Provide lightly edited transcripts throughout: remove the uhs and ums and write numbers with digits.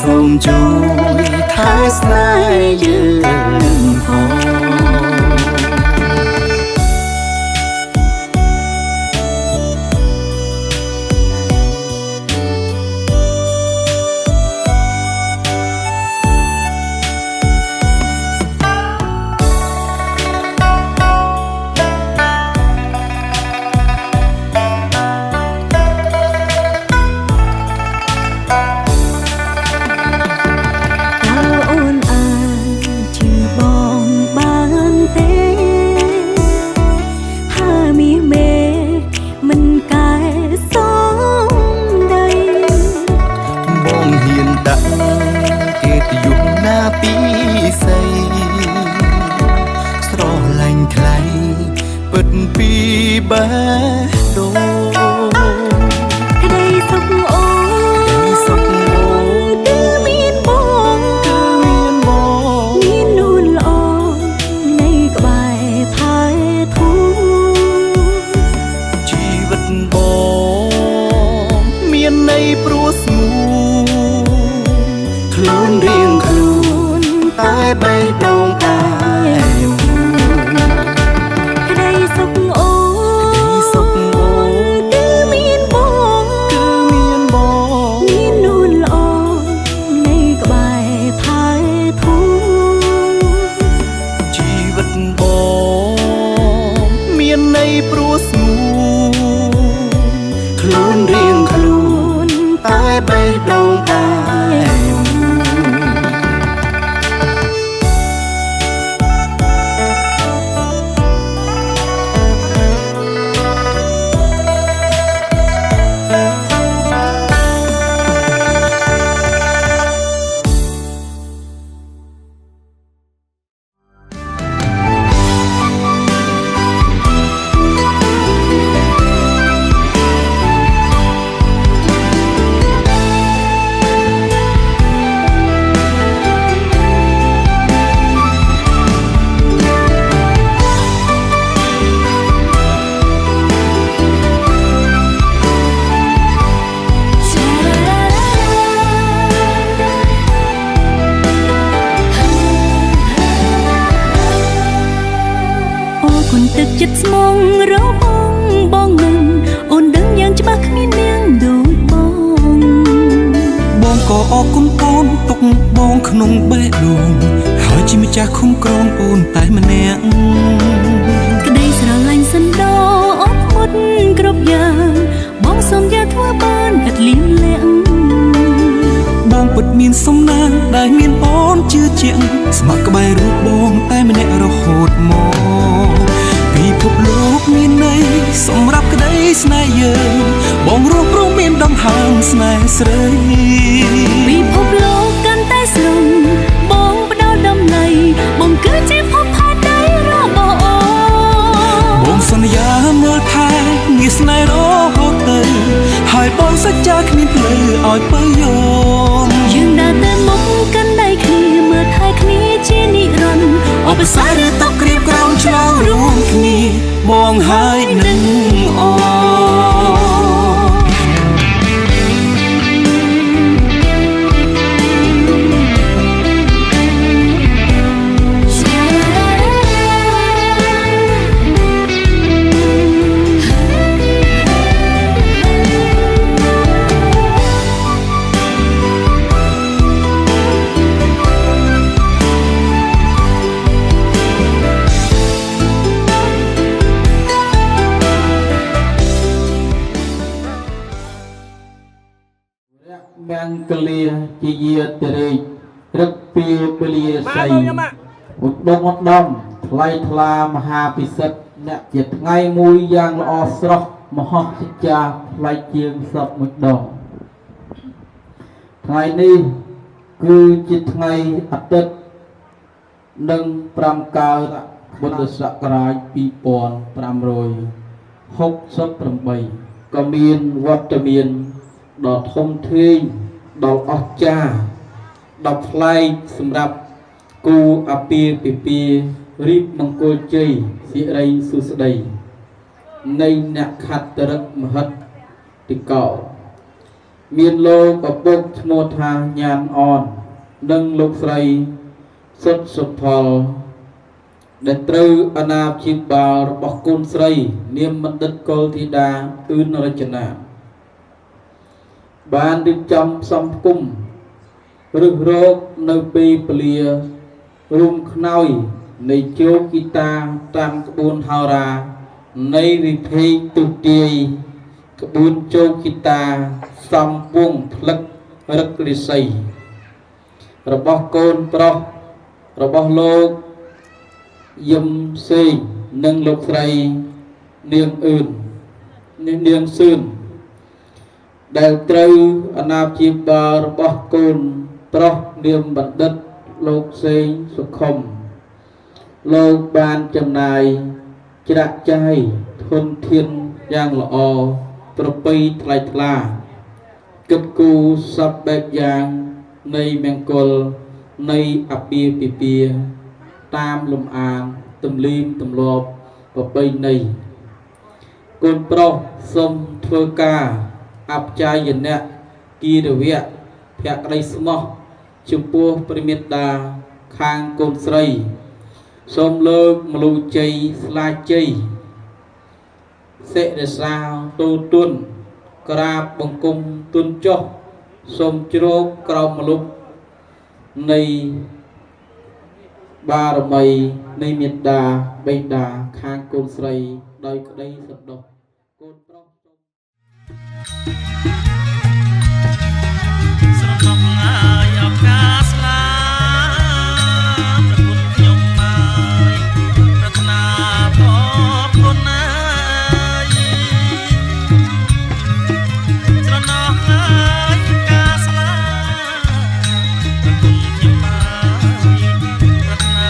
សូមជួយថែស្នេហ៍យើងផងពីស័យស្រឡាញ់ថ្លៃពិតពីបេះដូងក្តីសុខអូនគឺមានបងមាននូនល្អនៃក្បែរផែធូជីវិតបងមានន័យព្រោះស្មូខ្លួនរៀងខ្លួនតែបេះដូងតែក្តីសុខអូនគឺមានបងមាននូនល្អនៃក្បែរផែធូជីវិតបងមានន័យព្រោះស្មូខ្លួនរៀងខ្លួនតែបេះដូងតែទឹកចិត្តស្មងរបងនឹងអូនដឹងយ៉ាងច្បាស់គ្មាននាងដូចបងក៏អរគុណអូនទុកបងក្នុងបេះដូងហើយជាម្ចាស់คุ้មគ្រងអូនតែម្នាក់ក្តីស្រឡាញ់សណ្ដោអត់មុតគ្រប់យ៉ាងបងសូមយកធ្វើបានឥតលៀងលាក់បងពិតមានសំណាងដែលមានអូនជឿជាក់ស្ម័គ្រក្បែររូបបងតែម្នាក់រហូតមកពិភពលោកមានន័យសម្រាប់ក្តីស្នេហ៍យើងបងរួមព្រមមានដង្ហើមស្នេហ៍ស្រីពិភពលោកកាន់តែស្រុងបងផ្ដោតដំណ័យបងគឺជាភពផែនដីរបស់បងសន្យាមើលថែងារស្នេហ៍រហូតទៅហើយបងសច្ចាគ្មានភ្លឺឲ្យបើយំយើងដើរទៅមុខកាន់ដៃគ្នាមើលថែគ្នាជានិរន្តរ៍អបិសាឬតក្រៀបក្រោមឆ្លងរួមគ្នាបងហើយនឹងអូមាំងកលាជាយាតរេករឹកពីបលាស័យឧត្តមឧត្តមថ្លៃថ្លាមហាពិសិដ្ឋអ្នកជាថ្ងៃមួយយ៉ាងល្អស្រស់មហោសច្ចាថ្លៃជាងសពមួយដងថ្ងៃនេះគឺជាថ្ងៃអាទិត្យនិង5កើតពុទ្ធសករាជ2568ក៏មានវត្តមានដ៏ធំធេងដ៏អស្ចារ្យដ៏ប្លែកសម្រាប់គូអាពាហ៍ពិពាហ៍រៀបមង្គលជ័យសិរីសុស្ដី នៃអ្នកខត្តរិកមហិតតិកោ មានលោកឪពុកឈ្មោះថាញានអននិងលោកស្រីសុទ្ធសុផលដែលត្រូវអាណាព្យាបាលរបស់កូនស្រីនាមបណ្ឌិតកុលធីតាអឿនរចនាបានរៀបចំផ្សំផ្គុំរឹសរោគនៅពេលពលារួមខ្នើយនៃជោគគីតាតាមក្បួនហោរានៃវិភេកទុទាយក្បួនជោគគីតាសំពងផ្លឹករឹករិស័យរបស់កូនប្រុសរបស់លោកយឹមសេងនិងលោកស្រីនាងអឿននាងសឿនដែលត្រូវអាណាព្យាបាលរបស់កូនប្រុសនាមបណ្ឌិតលោកសេងសុខុមលោកបានចំណាយច្រាក់ចាយធនធានយ៉ាងល្អប្រពៃថ្លៃថ្លាគិតគូរសពបែបយ៉ាងនៃមង្គលនៃអពាហ៍ពិពាហ៍តាមលំអានទំលៀមទម្លាប់ប្រពៃណីកូនប្រុសសូមធ្វើការអបចាយនៈគិរវៈភក្តីស្មោះចំពោះព្រះមេត្តាខាងកូនស្រីសូមលើកម្លូជ័យស្លាជ័យសិរិសាទូទុនក្រាបបង្គំទុនចុះសូមជ្រោកក្រោមម្លប់នៃបារមីនៃមេត្តាបិតាខាងកូនស្រីដោយក្តីសន្តោសកូនប្រុសស្រណោះហើយឱកាសស្លាប្រគុណខ្ញុំហើយប្រាថ្នាខอบគុណហើយស្រណោះហើយឱកាសស្លាប្រគុណខ្ញុំហើយប្រាថ្នា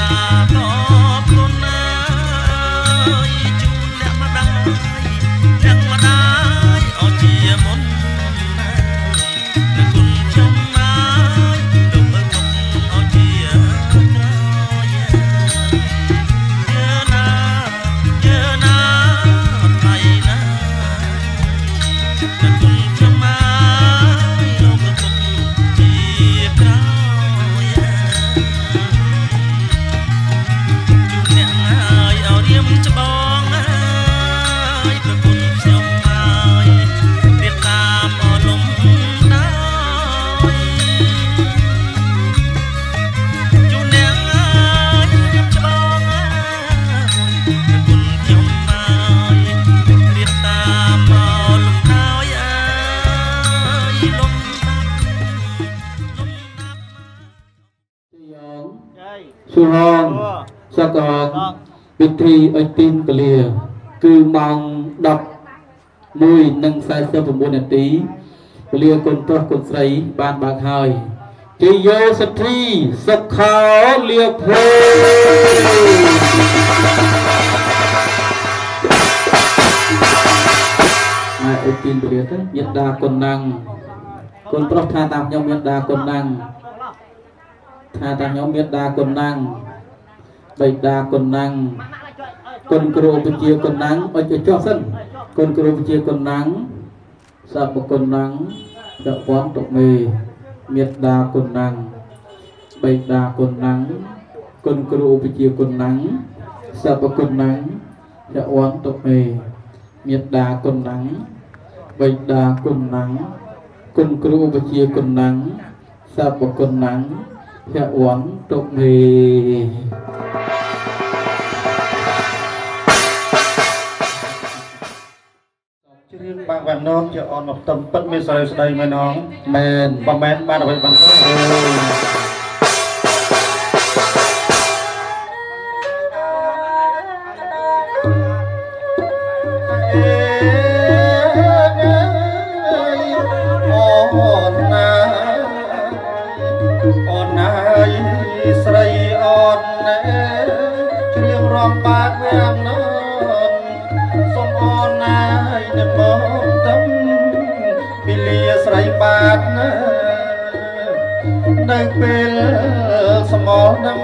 ខอบគុណហើយជូនអ្នកម្ដាយអោជាមុនប្រគុណខ្ញុំហើយលោកមើលមុខអោជាក្រោយយើណាអត់ថ្លៃណាប្រគុណខ្ញុំហើយលោកមើលមុខជាក្រោយជួបអ្នកហើយអោរៀមច្បងហើយប្រគុណខ្ញុំហើយរៀបតាមអលំដោយជួបអ្នកហើយរៀបច្បងហើយប្រគុណខ្ញុំហើយរៀបតាមអលំដោយអើយលំដាប់សុហងសកងពិធីអុជទានពលាគឺម៉ោង11:49 នាទីពលាកូនប្រុសកូនស្រីបានបើកហើយជ័យយោសទ្រីសុខោលាភោមកអុជទានពលាទៅមេត្តាគុណណាំងកូនប្រុសថាតាមខ្ញុំមេត្តាគុណណាំងថាតាមខ្ញុំមេត្តាគុណណាំងបិតាគុណណាំងគុណគ្រូវិជាគុណណាំងអុជចុះសិនគុណគ្រូវិជាគុណណាំងសពគុណណាំងដកវ័នតុមេមេត្តាគុណណាំងបិតាគុណណាំងគុណគ្រូវិជាគុណណាំងសពគុណណាំងដកវ័នតុមេមេត្តាគុណណាំងបិតាគុណណាំងគុណគ្រូវិជាគុណណាំងសពគុណណាំងដកវ័នតុមេច្រៀងបាក់វ៉ាណងជាអនមកតំពិតមានសរីស្ដីមែនងមែនបើមែនបានអ្វីបានទៅអូនណាយស្រីអូនណាច្រៀងរំបាក់វាំណនសូមអូនណាយនិមន្តតំពីលាស្រីបាតណានៅពេលសមោលដឹង